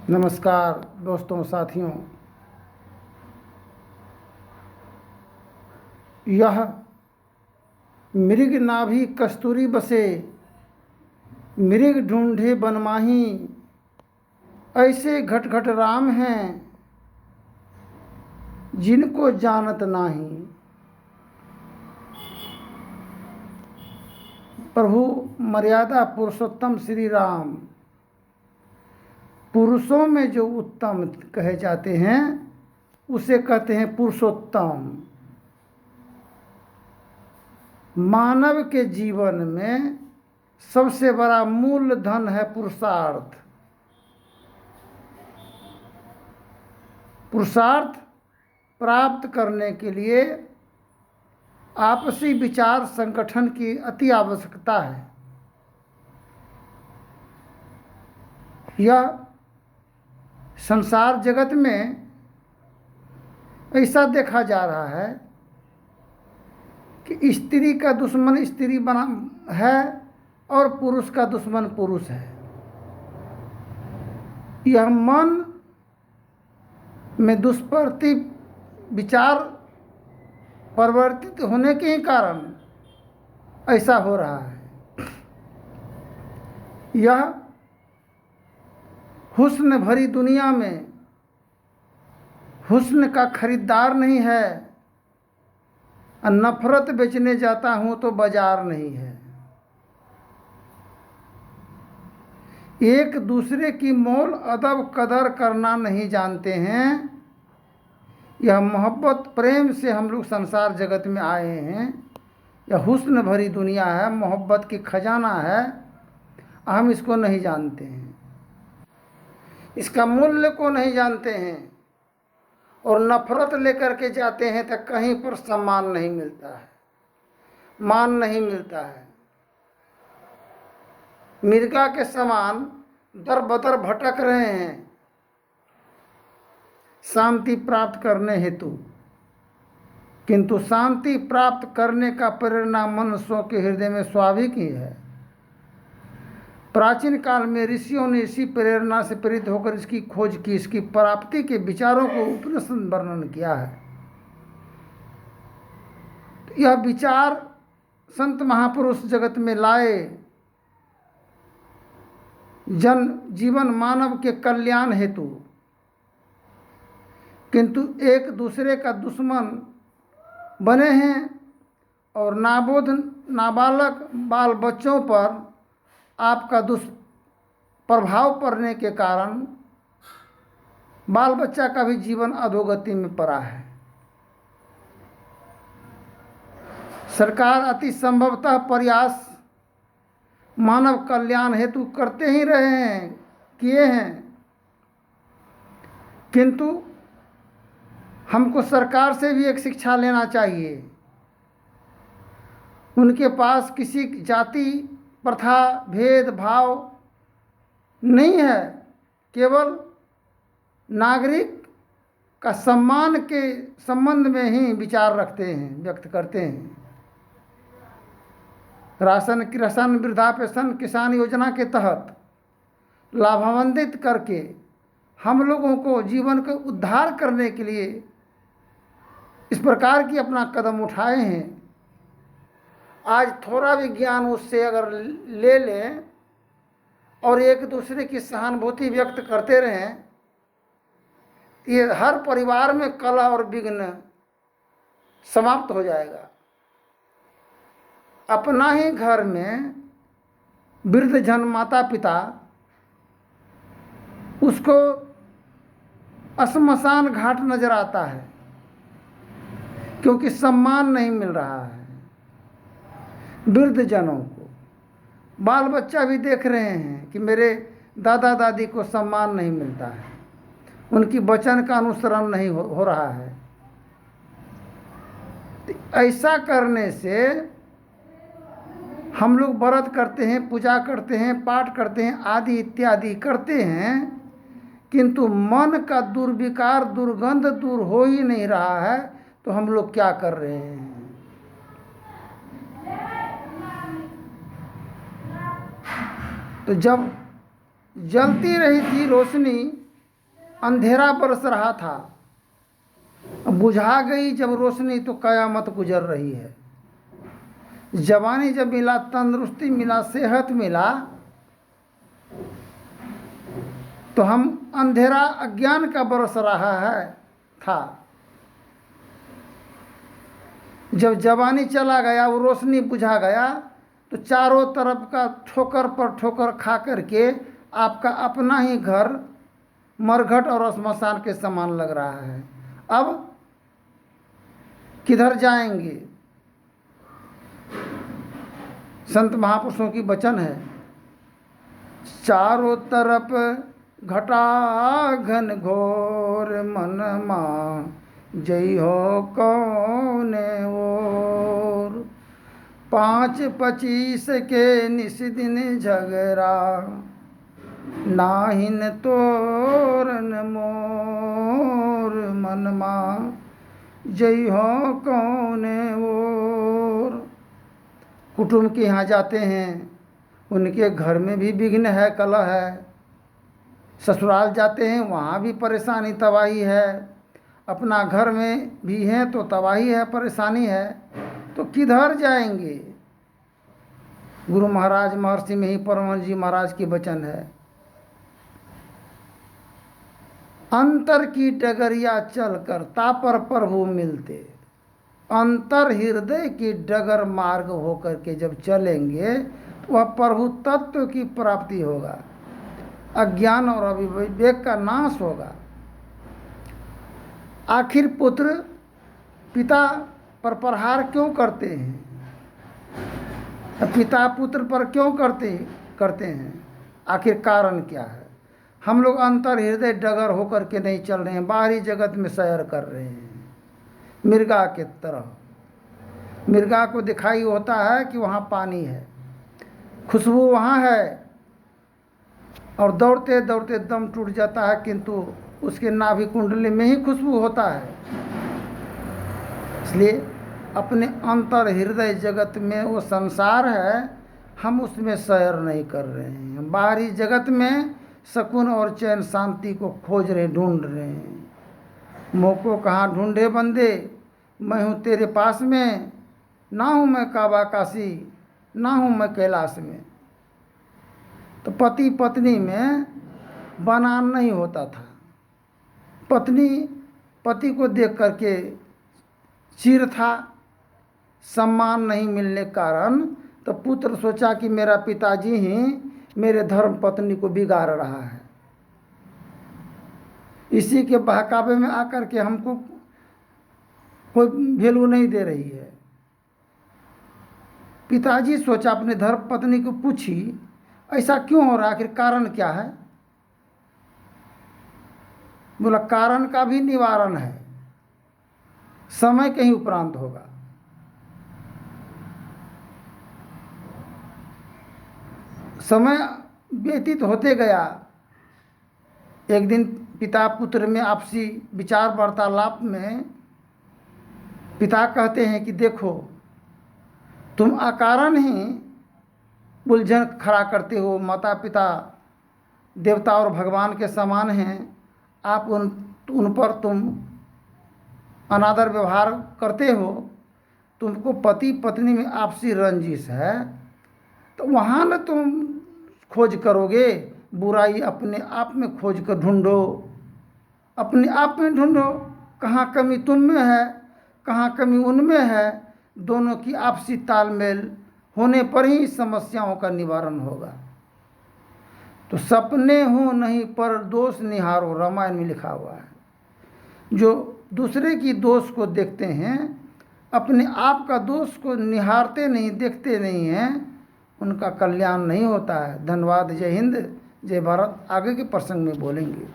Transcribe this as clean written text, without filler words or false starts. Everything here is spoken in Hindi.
नमस्कार दोस्तों साथियों। यह मृग नाभि कस्तूरी बसे, मृग ढूंढे बनमाही, ऐसे घट घट राम हैं जिनको जानत नाही। प्रभु मर्यादा पुरुषोत्तम श्री राम पुरुषों में जो उत्तम कहे जाते हैं उसे कहते हैं पुरुषोत्तम। मानव के जीवन में सबसे बड़ा मूल धन है पुरुषार्थ। पुरुषार्थ प्राप्त करने के लिए आपसी विचार संगठन की अति आवश्यकता है। यह संसार जगत में ऐसा देखा जा रहा है कि स्त्री का दुश्मन स्त्री बना है और पुरुष का दुश्मन पुरुष है। यह मन में दुष्प्रति विचार परिवर्तित होने के ही कारण ऐसा हो रहा है। यह हुस्न भरी दुनिया में हुस्न का खरीदार नहीं है, नफरत बेचने जाता हूं तो बाजार नहीं है। एक दूसरे की मोल अदब कदर करना नहीं जानते हैं। यह मोहब्बत प्रेम से हम लोग संसार जगत में आए हैं। यह हुस्न भरी दुनिया है, मोहब्बत की खजाना है, हम इसको नहीं जानते हैं, इसका मूल्य को नहीं जानते हैं और नफरत लेकर के जाते हैं तो कहीं पर सम्मान नहीं मिलता है, मान नहीं मिलता है। मिर्गा के समान दर बदर भटक रहे हैं शांति प्राप्त करने हेतु, किंतु शांति प्राप्त करने का प्रेरणा मनुष्यों के हृदय में स्वाभाविक ही है। प्राचीन काल में ऋषियों ने इसी प्रेरणा से प्रेरित होकर इसकी खोज की, इसकी प्राप्ति के विचारों को उपनिषद वर्णन किया है। तो यह विचार संत महापुरुष जगत में लाए, जन जीवन मानव के कल्याण हेतु, किंतु एक दूसरे का दुश्मन बने हैं और नाबोध नाबालक बाल बच्चों पर आपका दुष्प्रभाव पड़ने के कारण बाल बच्चा का भी जीवन अधोगति में पड़ा है। सरकार अति संभवतः प्रयास मानव कल्याण हेतु करते ही रहे हैं, किए हैं, किंतु हमको सरकार से भी एक शिक्षा लेना चाहिए। उनके पास किसी जाति प्रथा भेदभाव नहीं है, केवल नागरिक का सम्मान के संबंध में ही विचार रखते हैं, व्यक्त करते हैं। राशन किसान वृद्धा पेंशन किसान योजना के तहत लाभान्वित करके हम लोगों को जीवन को उद्धार करने के लिए इस प्रकार की अपना कदम उठाए हैं। आज थोड़ा भी ज्ञान उससे अगर ले लें और एक दूसरे की सहानुभूति व्यक्त करते रहें, ये हर परिवार में कलह और विघ्न समाप्त हो जाएगा। अपना ही घर में वृद्ध जन माता पिता, उसको श्मशान घाट नजर आता है क्योंकि सम्मान नहीं मिल रहा है वृद्ध जनों को। बाल बच्चा भी देख रहे हैं कि मेरे दादा दादी को सम्मान नहीं मिलता है, उनकी वचन का अनुसरण नहीं हो रहा है। तो ऐसा करने से हम लोग व्रत करते हैं, पूजा करते हैं, पाठ करते हैं, आदि इत्यादि करते हैं, किंतु मन का दुर्विकार दुर्गंध दूर हो ही नहीं रहा है। तो हम लोग क्या कर रहे हैं? तो जब जलती रही थी रोशनी अंधेरा बरस रहा था, बुझा गई जब रोशनी तो कयामत गुजर रही है। जवानी जब मिला, तंदुरुस्ती मिला, सेहत मिला, तो हम अंधेरा अज्ञान का बरस रहा है था। जब जवानी चला गया, वो रोशनी बुझा गया, तो चारों तरफ का ठोकर पर ठोकर खा करके आपका अपना ही घर मरघट और श्मशान के समान लग रहा है। अब किधर जाएंगे? संत महापुरुषों की वचन है, चारों तरफ घटा घन घोर मन मा, जई हो कौन ओर। 5-25 के निस दिन झगड़ा, नाहिन तोरन मोर मन मा, जई हो कौन ओर। कुटुंब के यहाँ जाते हैं, उनके घर में भी विघ्न है, कलह है। ससुराल जाते हैं, वहाँ भी परेशानी तबाही है। अपना घर में भी है तो तबाही है, परेशानी है। तो किधर जाएंगे? गुरु महाराज महर्षि में ही परमानंद जी महाराज की वचन है, अंतर की डगरिया चलकर तापर प्रभु मिलते। अंतर हृदय की डगर मार्ग होकर के जब चलेंगे तो वह प्रभु तत्व की प्राप्ति होगा, अज्ञान और अविवेक का नाश होगा। आखिर पुत्र पिता पर प्रहार क्यों करते हैं? पिता पुत्र पर क्यों करते हैं? आखिर कारण क्या है? हम लोग अंतर हृदय डगर होकर के नहीं चल रहे हैं, बाहरी जगत में सैर कर रहे हैं मृगा के तरह। मृगा को दिखाई होता है कि वहाँ पानी है, खुशबू वहाँ है, और दौड़ते दौड़ते दम टूट जाता है, किंतु उसके नाभि कुंडली में ही खुशबू होता है। इसलिए अपने अंतर हृदय जगत में वो संसार है, हम उसमें सैर नहीं कर रहे हैं। बाहरी जगत में सुकून और चैन शांति को खोज रहे, ढूंढ रहे हैं। मोह को कहाँ ढूंढे बंदे, मैं हूँ तेरे पास में, ना हूँ मैं काबा काशी, ना हूँ मैं कैलाश में। तो पति पत्नी में बनान नहीं होता था। पत्नी पति को देख करके चिर था, सम्मान नहीं मिलने के कारण तो पुत्र सोचा कि मेरा पिताजी ही मेरे धर्म पत्नी को बिगाड़ रहा है। इसी के बहकावे में आकर के हमको कोई वैल्यू नहीं दे रही है। पिताजी सोचा, अपने धर्म पत्नी को पूछी, ऐसा क्यों हो रहा है, आखिर कारण क्या है? बोला कारण का भी निवारण है, समय के ही उपरांत होगा। समय व्यतीत होते गया। एक दिन पिता पुत्र में आपसी विचार वार्तालाप में पिता कहते हैं कि देखो, तुम अकारण ही उलझन खड़ा करते हो। माता पिता देवता और भगवान के समान हैं, आप उन पर तुम अनादर व्यवहार करते हो। तुमको पति पत्नी में आपसी रंजिश है, तो वहाँ न तुम खोज करोगे, बुराई अपने आप में खोज कर ढूंढो, अपने आप में ढूंढो। कहाँ कमी तुम में है, कहाँ कमी उनमें है। दोनों की आपसी तालमेल होने पर ही समस्याओं का निवारण होगा। तो सपने हो नहीं पर दोष निहारो, रामायण में लिखा हुआ है। जो दूसरे की दोष को देखते हैं, अपने आप का दोष को निहारते नहीं, देखते नहीं हैं, उनका कल्याण नहीं होता है। धन्यवाद। जय हिंद, जय भारत। आगे के प्रसंग में बोलेंगे।